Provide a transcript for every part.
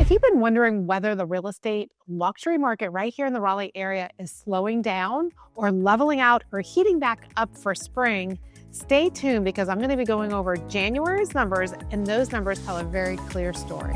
If you've been wondering whether the real estate luxury market right here in the Raleigh area is slowing down or leveling out or heating back up for spring, stay tuned because I'm going to be going over January's numbers, and those numbers tell a very clear story.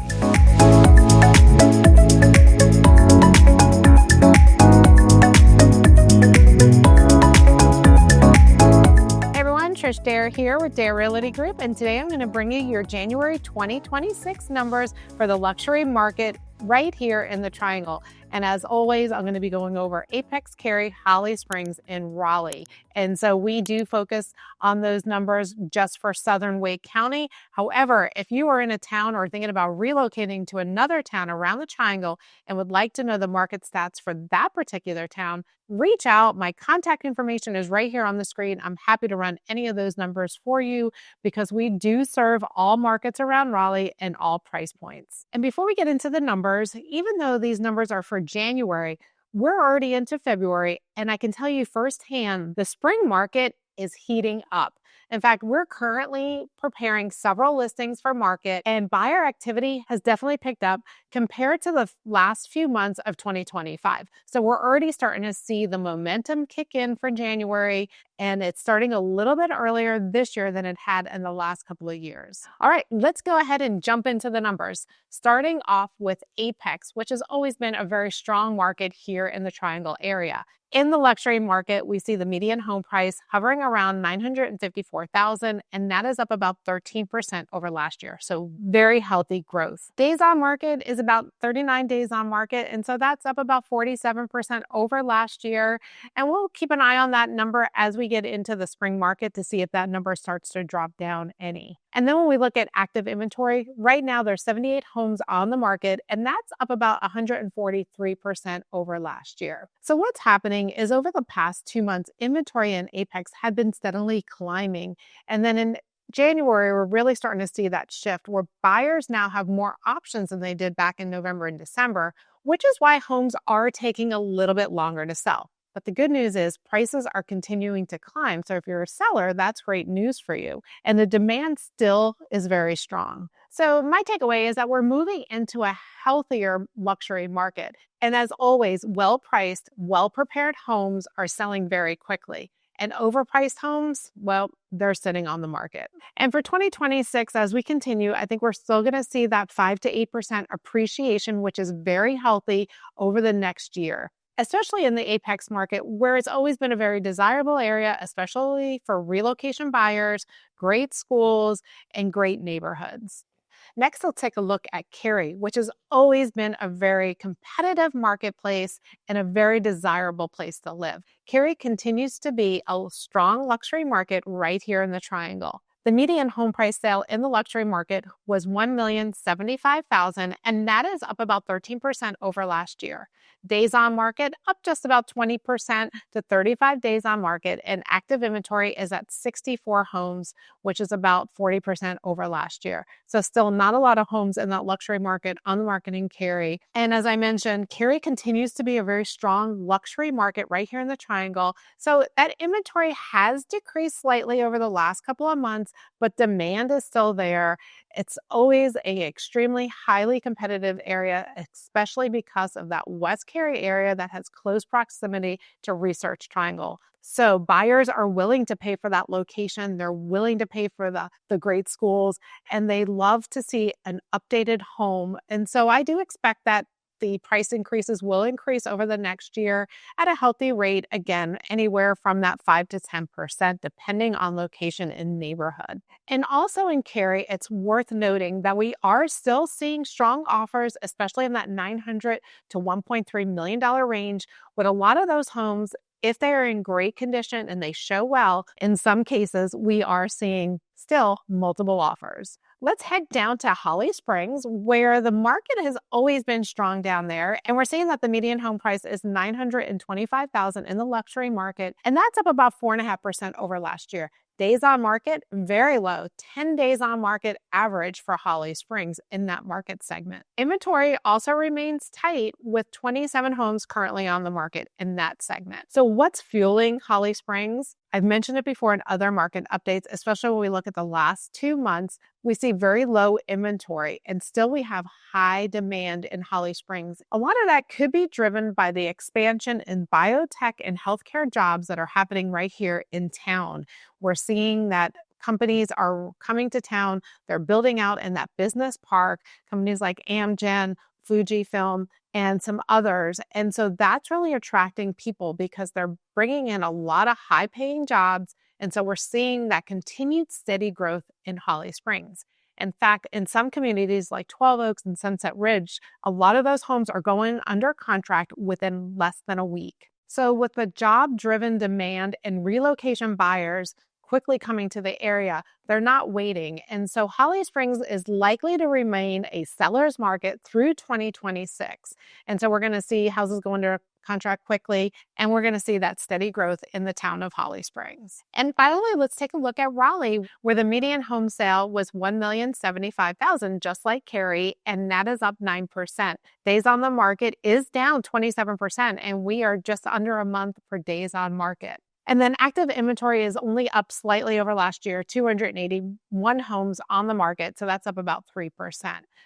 Trish Dare here with Dare Realty Group, and today I'm going to bring you your January 2026 numbers for the luxury market right here in the Triangle. And as always, I'm going to be going over Apex, Cary, Holly Springs, and Raleigh. And so we do focus on those numbers just for Southern Wake County. However, if you are in a town or thinking about relocating to another town around the Triangle and would like to know the market stats for that particular town, reach out. My contact information is right here on the screen. I'm happy to run any of those numbers for you because we do serve all markets around Raleigh and all price points. And before we get into the numbers, even though these numbers are for January, we're already into February, and I can tell you firsthand, the spring market is heating up. In fact, we're currently preparing several listings for market, and buyer activity has definitely picked up compared to the last few months of 2025. So we're already starting to see the momentum kick in for January, and it's starting a little bit earlier this year than it had in the last couple of years. All right, let's go ahead and jump into the numbers. Starting off with Apex, which has always been a very strong market here in the Triangle area. In the luxury market, we see the median home price hovering around $954,000, and that is up about 13% over last year. So very healthy growth. Days on market is about 39 days on market, and so that's up about 47% over last year. And we'll keep an eye on that number as we get into the spring market to see if that number starts to drop down any. And then when we look at active inventory, right now there's 78 homes on the market, and that's up about 143% over last year. So what's happening is over the past 2 months, inventory in Apex had been steadily climbing. And then in January, we're really starting to see that shift where buyers now have more options than they did back in November and December, which is why homes are taking a little bit longer to sell. But the good news is prices are continuing to climb. So if you're a seller, that's great news for you. And the demand still is very strong. So my takeaway is that we're moving into a healthier luxury market. And as always, well-priced, well-prepared homes are selling very quickly. And overpriced homes, well, they're sitting on the market. And for 2026, as we continue, I think we're still going to see that 5 to 8% appreciation, which is very healthy over the next year, especially in the Apex market, where it's always been a very desirable area, especially for relocation buyers, great schools, and great neighborhoods. Next, let's take a look at Cary, which has always been a very competitive marketplace and a very desirable place to live. Cary continues to be a strong luxury market right here in the Triangle. The median home price sale in the luxury market was $1,075,000, and that is up about 13% over last year. Days on market up just about 20% to 35 days on market, and active inventory is at 64 homes, which is about 40% over last year. So still not a lot of homes in that luxury market on the market in Cary. And as I mentioned, Cary continues to be a very strong luxury market right here in the Triangle. So that inventory has decreased slightly over the last couple of months, but demand is still there. It's always an extremely highly competitive area, especially because of that West Cary area that has close proximity to Research Triangle. So buyers are willing to pay for that location. They're willing to pay for the great schools, and they love to see an updated home. And so I do expect that the price increases will increase over the next year at a healthy rate, again, anywhere from that 5 to 10%, depending on location and neighborhood. And also in Cary, it's worth noting that we are still seeing strong offers, especially in that $900,000 to $1.3 million range, with a lot of those homes, if they are in great condition and they show well, in some cases, we are seeing still multiple offers. Let's head down to Holly Springs, where the market has always been strong down there. And we're seeing that the median home price is $925,000 in the luxury market. And that's up about 4.5% over last year. Days on market, very low, 10 days on market average for Holly Springs in that market segment. Inventory also remains tight with 27 homes currently on the market in that segment. So what's fueling Holly Springs? I've mentioned it before in other market updates, especially when we look at the last 2 months, we see very low inventory and still we have high demand in Holly Springs. A lot of that could be driven by the expansion in biotech and healthcare jobs that are happening right here in town. We're seeing that companies are coming to town. They're building out in that business park, companies like Amgen, Fujifilm, and some others. And so that's really attracting people because they're bringing in a lot of high paying jobs. And so we're seeing that continued steady growth in Holly Springs. In fact, in some communities like 12 Oaks and Sunset Ridge, a lot of those homes are going under contract within less than a week. So with the job-driven demand and relocation buyers quickly coming to the area, they're not waiting. And so Holly Springs is likely to remain a seller's market through 2026. And so we're going to see houses go under contract quickly, and we're going to see that steady growth in the town of Holly Springs. And finally, let's take a look at Raleigh, where the median home sale was $1,075,000, just like Cary, and that is up 9%. Days on the market is down 27%, and we are just under a month for days on market. And then active inventory is only up slightly over last year, 281 homes on the market. So that's up about 3%.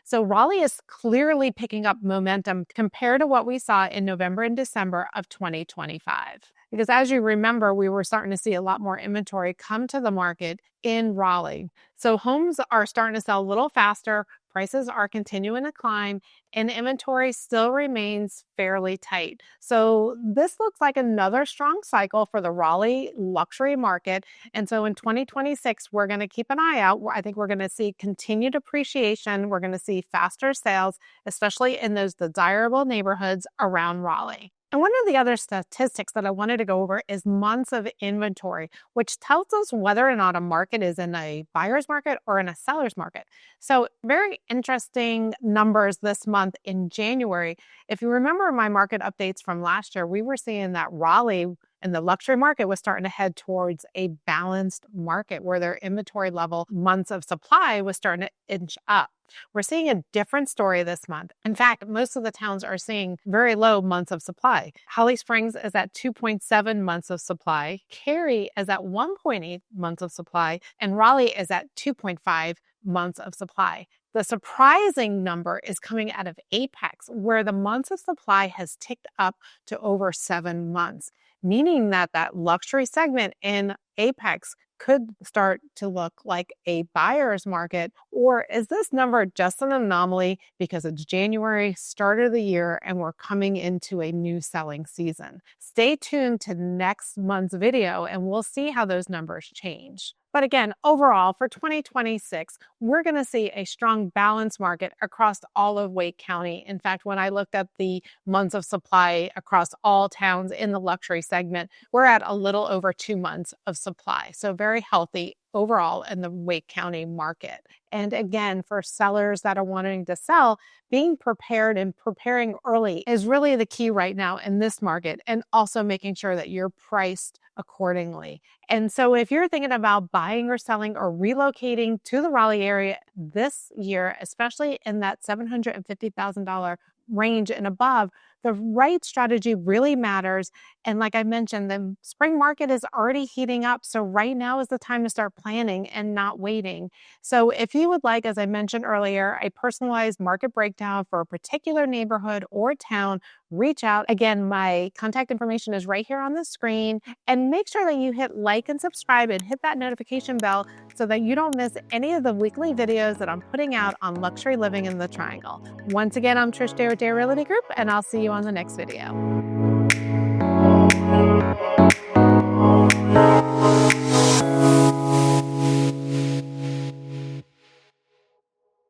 So Raleigh is clearly picking up momentum compared to what we saw in November and December of 2025. Because as you remember, we were starting to see a lot more inventory come to the market in Raleigh. So homes are starting to sell a little faster, prices are continuing to climb, and inventory still remains fairly tight. So this looks like another strong cycle for the Raleigh luxury market. And so in 2026, we're going to keep an eye out. I think we're going to see continued appreciation. We're going to see faster sales, especially in those desirable neighborhoods around Raleigh. And one of the other statistics that I wanted to go over is months of inventory, which tells us whether or not a market is in a buyer's market or in a seller's market. So very interesting numbers this month in January. If you remember my market updates from last year, we were seeing that Raleigh and the luxury market was starting to head towards a balanced market where their inventory level, months of supply, was starting to inch up. We're seeing a different story this month. In fact, most of the towns are seeing very low months of supply. Holly Springs is at 2.7 months of supply. Cary is at 1.8 months of supply. And Raleigh is at 2.5 months of supply. The surprising number is coming out of Apex, where the months of supply has ticked up to over 7 months, meaning that that luxury segment in Apex could start to look like a buyer's market. Or is this number just an anomaly because it's January, start of the year, and we're coming into a new selling season? Stay tuned to next month's video and we'll see how those numbers change. But again, overall for 2026, we're going to see a strong balanced market across all of Wake County. In fact, when I looked at the months of supply across all towns in the luxury segment, we're at a little over 2 months of supply. So very healthy overall in the Wake County market. And again, for sellers that are wanting to sell, being prepared and preparing early is really the key right now in this market, and also making sure that you're priced accordingly. And so if you're thinking about buying or selling or relocating to the Raleigh area this year, especially in that $750,000 range and above, the right strategy really matters. And like I mentioned, the spring market is already heating up. So right now is the time to start planning and not waiting. So if you would like, as I mentioned earlier, a personalized market breakdown for a particular neighborhood or town, reach out. Again, my contact information is right here on the screen. And make sure that you hit like and subscribe and hit that notification bell so that you don't miss any of the weekly videos that I'm putting out on luxury living in the Triangle. Once again, I'm Trish Day with Day Realty Group, and I'll see you on the next video.